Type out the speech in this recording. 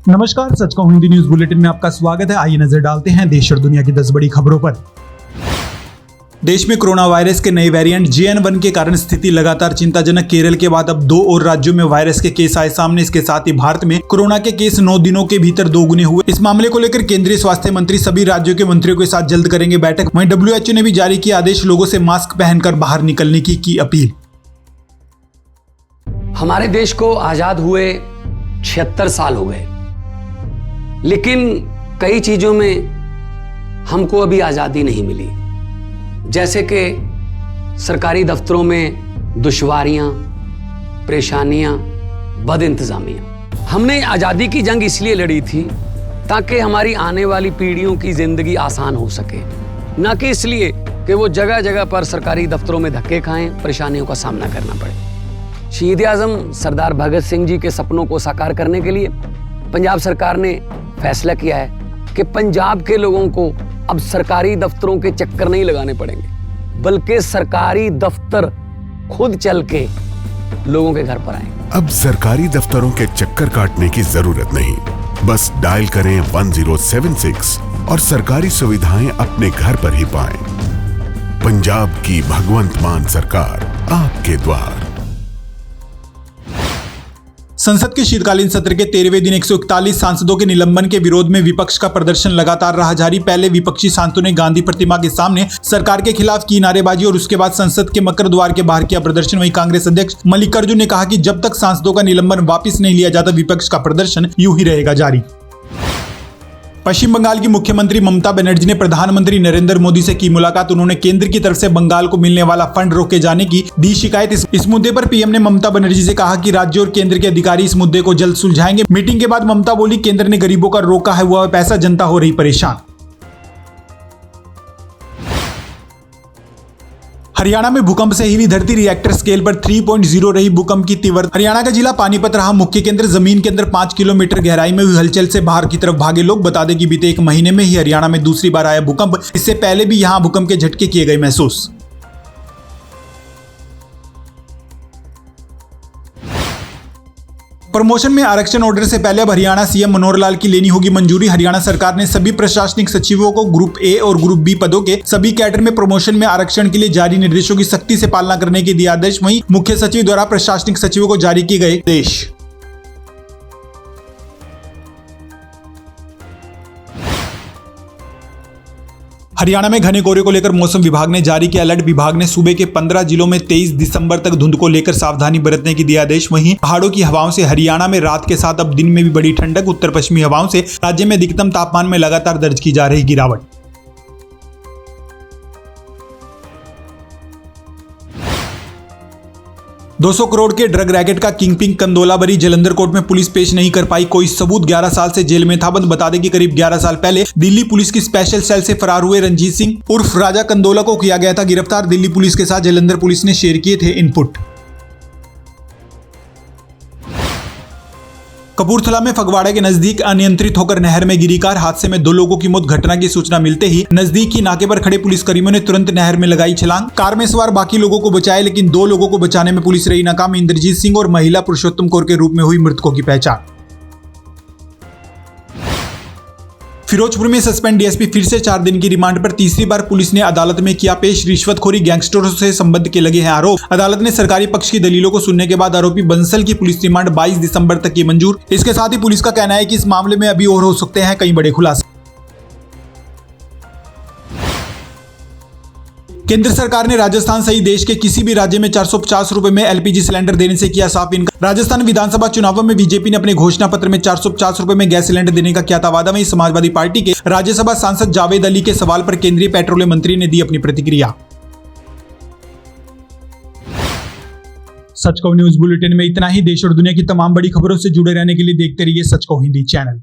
नमस्कार, सच कहूं Hindi news bulletin में आपका स्वागत है। आइए नजर डालते हैं देश और दुनिया की 10 बड़ी खबरों पर। देश में कोरोना वायरस के नए वेरिएंट JN.1 के कारण स्थिति लगातार चिंताजनक। केरल के बाद अब 2 और राज्यों में वायरस के केस आए सामने। इसके साथ ही भारत में कोरोना के केस 9 दिनों के भीतर दोगुने हुए। इस मामले को लेकर केंद्रीय स्वास्थ्य मंत्री सभी राज्यों के मंत्रियों के साथ जल्द करेंगे बैठक। वहीं WHO ने भी जारी किया आदेश, लोगों से मास्क पहनकर बाहर निकलने की अपील। हमारे देश को आजाद हुए 76 साल हो गए, लेकिन कई चीजों में हमको अभी आजादी नहीं मिली, जैसे कि सरकारी दफ्तरों में दुश्वारियां, परेशानियां, बदइंतजामियां। हमने आजादी की जंग इसलिए लड़ी थी ताकि हमारी आने वाली पीढ़ियों की जिंदगी आसान हो सके, ना कि इसलिए कि वो जगह जगह पर सरकारी दफ्तरों में धक्के खाएं, परेशानियों का सामना करना पड़े। शहीद आजम सरदार भगत सिंह जी के सपनों को साकार करने के लिए पंजाब सरकार ने फैसला किया है कि पंजाब के लोगों को अब सरकारी दफ्तरों के चक्कर नहीं लगाने पड़ेंगे, बल्कि सरकारी दफ्तर खुद चल के लोगों के घर पर आएंगे। अब सरकारी दफ्तरों के चक्कर काटने की जरूरत नहीं, बस डायल करें 1076 और सरकारी सुविधाएं अपने घर पर ही पाएं। पंजाब की भगवंत मान सरकार आपके द्वार। संसद के शीतकालीन सत्र के 13वें दिन 141 सांसदों के निलंबन के विरोध में विपक्ष का प्रदर्शन लगातार रहा जारी। पहले विपक्षी सांसदों ने गांधी प्रतिमा के सामने सरकार के खिलाफ की नारेबाजी और उसके बाद संसद के मकर द्वार के बाहर किया प्रदर्शन। वहीं कांग्रेस अध्यक्ष मल्लिकार्जुन ने कहा कि जब तक सांसदों का निलंबन वापस नहीं लिया जाता, विपक्ष का प्रदर्शन यूं ही रहेगा जारी। पश्चिम बंगाल की मुख्यमंत्री ममता बनर्जी ने प्रधानमंत्री नरेंद्र मोदी से की मुलाकात। उन्होंने केंद्र की तरफ से बंगाल को मिलने वाला फंड रोके जाने की दी शिकायत। इस मुद्दे पर पीएम ने ममता बनर्जी से कहा कि राज्य और केंद्र के अधिकारी इस मुद्दे को जल्द सुलझाएंगे। मीटिंग के बाद ममता बोली, केंद्र ने गरीबों का रोका है हुआ पैसा, जनता हो रही परेशान। हरियाणा में भूकंप से हिली धरती, रिएक्टर स्केल पर 3.0 रही भूकंप की तीव्रता। हरियाणा का जिला पानीपत रहा मुख्य केंद्र। जमीन के अंदर 5 किलोमीटर गहराई में हुई हलचल से बाहर की तरफ भागे लोग। बता दें कि बीते 1 महीने में ही हरियाणा में दूसरी बार आया भूकंप। इससे पहले भी यहां भूकंप के झटके किए गए महसूस। प्रमोशन में आरक्षण ऑर्डर से पहले अब हरियाणा सीएम मनोहर लाल की लेनी होगी मंजूरी। हरियाणा सरकार ने सभी प्रशासनिक सचिवों को ग्रुप ए और ग्रुप बी पदों के सभी कैडर में प्रमोशन में आरक्षण के लिए जारी निर्देशों की सख्ती से पालना करने के दिए आदेश। वहीं मुख्य सचिव द्वारा प्रशासनिक सचिवों को जारी किए गए आदेश। हरियाणा में घने कोहरे को लेकर मौसम विभाग ने जारी किया अलर्ट। विभाग ने सूबे के 15 जिलों में 23 दिसंबर तक धुंध को लेकर सावधानी बरतने की दिया आदेश। वहीं पहाड़ों की हवाओं से हरियाणा में रात के साथ अब दिन में भी बड़ी ठंडक। उत्तर पश्चिमी हवाओं से राज्य में अधिकतम तापमान में लगातार दर्ज की जा रही गिरावट। $200 करोड़ के ड्रग रैकेट का किंगपिन कंदोलाबरी जलंधर कोर्ट में पुलिस पेश नहीं कर पाई कोई सबूत। 11 साल से जेल में था बंद। बता दें कि करीब 11 साल पहले दिल्ली पुलिस की स्पेशल सेल से फरार हुए रंजीत सिंह उर्फ राजा कंदोला को किया गया था गिरफ्तार। दिल्ली पुलिस के साथ जलंधर पुलिस ने शेयर किए थे इनपुट। कपूरथला में फगवाड़ा के नजदीक अनियंत्रित होकर नहर में गिरी कार। हादसे में 2 लोगों की मौत। घटना की सूचना मिलते ही नजदीक ही नाके पर खड़े पुलिसकर्मियों ने तुरंत नहर में लगाई छलांग। कार में सवार बाकी लोगों को बचाया, लेकिन 2 लोगों को बचाने में पुलिस रही नाकाम। इंद्रजीत सिंह और महिला पुरुषोत्तम कौर के रूप में हुई मृतकों की पहचान। फिरोजपुर में सस्पेंड डीएसपी फिर से 4 दिन की रिमांड पर। तीसरी बार पुलिस ने अदालत में किया पेश। रिश्वतखोरी, गैंगस्टरों से संबंध के लगे हैं आरोप। अदालत ने सरकारी पक्ष की दलीलों को सुनने के बाद आरोपी बंसल की पुलिस रिमांड 22 दिसंबर तक की मंजूर। इसके साथ ही पुलिस का कहना है कि इस मामले में अभी और हो सकते हैं कई बड़े खुलासे। केंद्र सरकार ने राजस्थान सहित देश के किसी भी राज्य में 450 रुपए में एलपीजी सिलेंडर देने से किया साफ इनकार। राजस्थान विधानसभा चुनावों में बीजेपी ने अपने घोषणा पत्र में 450 रुपए में गैस सिलेंडर देने का किया था वादा। वहीं समाजवादी पार्टी के राज्यसभा सांसद जावेद अली के सवाल पर केंद्रीय पेट्रोलियम मंत्री ने दी अपनी प्रतिक्रिया। सच कहूं न्यूज बुलेटिन में इतना ही। देश और दुनिया की तमाम बड़ी खबरों से जुड़े रहने के लिए देखते रहिए सच कहूं हिंदी चैनल।